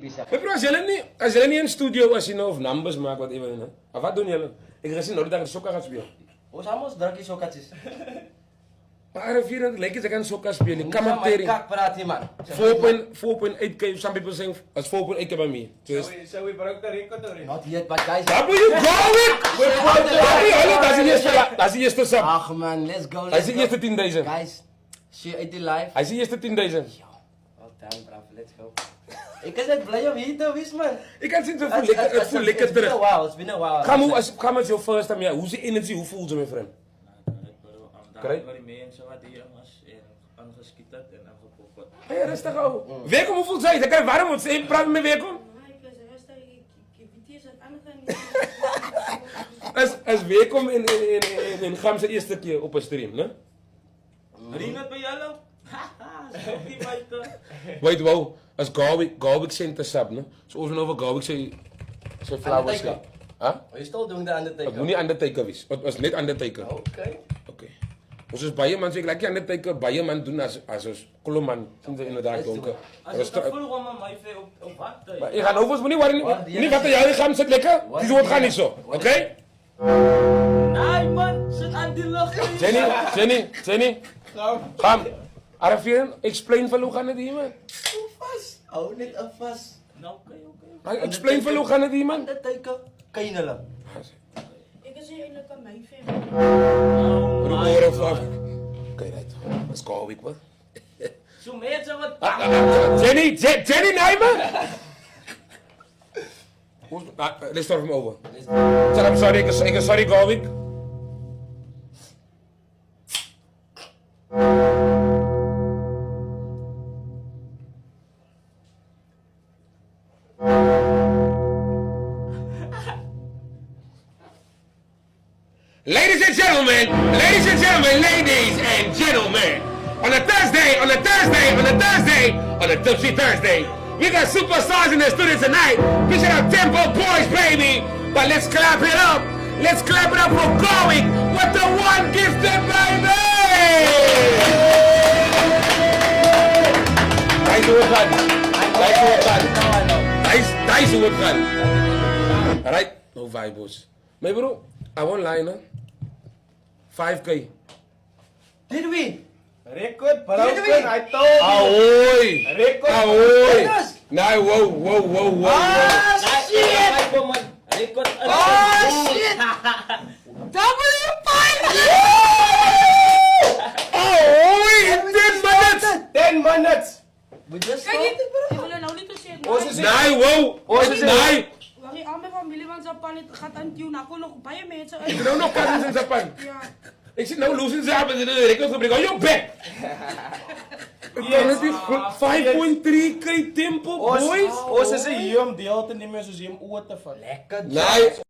typisch. Maar bro, als jullie niet in studio was, of numbers maken, whatever, hè? Of wat doen jullie? Ik ga zien, dat ik sokka gaat spelen. Ons allemaal drank is sokatjes. Maar RF4, het lijkt dat ik een sokka spelen. Ik kan maar maar tering. kak praat hier, man. 4.8k, some people saying, als 4.8k bij mij. Dus... So we broke the record already. Not yet, but guys. Waar moet je going? Dat is de eerste sap. Ach man, let's go. Hij is de eerste 10.000. Guys, share it live. Hij is de eerste 10.000. Oh damn, bravo, let's go. Ik is net blij om hier te wees, man. Ik kan zien, het voelt lekker terug. It's been a while. Ga met jouw first time, hoe is je energie, hoe voelt je me, vriend? Daar waar die mensen wat hier was aangeskieterd en aangepopperd. Hé, rustig ouwe. Welkom, hoe voelt zij? Dan kan je warm, want ze praten met welkom. Als welkom in Gam zijn eerste keer op een stream, hè? Rinat bij jou? Haha, stop die buiten. Weet je wel, als Gauwik zijn te sap, hè? Zoals we over Gauwik zijn flauwe schijn. Huh? Are you still doing the Undertaker? Het moet niet Undertaker wees. Het was net Undertaker. Oké. Oké. Ons is baie man, so ik like Undertaker baie man doen als ons koloman. Vind je inderdaad donker. Als je te vroeg om mij op wat? Je gaat over, niet worry. Niet wat jij gaat zit lekker. Het is wat gaan niet zo. Oké? Nee man, zit aan die lucht. Jenny. Gam. Arafian, explain van hoe gaan het hier man. Hoe vast? Oh, net vast. Nou, oké. Explain van hoe gaan het hier man. Undertaker. Kan je nou lang? Ik is eigenlijk aan mijn Hoor of oké, right. Dat is Gauwik wat. Zo meer zo wat. Jenny, nee man. Let's start from over. I'm sorry, ik sorry Gauwik. Ladies and gentlemen, on a Tipsy Thursday, we got superstars in the studio tonight. We should have Tempo Boys, baby. But let's clap it up. Let's clap it up for Gauwik with the one gifted baby. Daar is hoe het gaat. Alright, no vibes. Maar bro, I won't lie, no? 5K. Did we? Record, broken, I told you. Ahoy! Record. Ahoy! Nee, wow. Ah, shit! Record. Oh, shit! W5! Ahoy! In 10 minutes! 10 minutes. We just Kijk started. niet, bro. Ik wil er nou niet te zeggen. Ons is Nee, wow! Nee! Wanneer al mijn familie van Japan gaat aan het doen, kon nog bij mensen uit. Ik ben ook nog cousins in Japan. Ja. Ik zit nou losing zaken in de record on your back. 5.3k tempo, boys. Ons is hier om deel te nemen soos hier om oor te val. Lekker. Nee.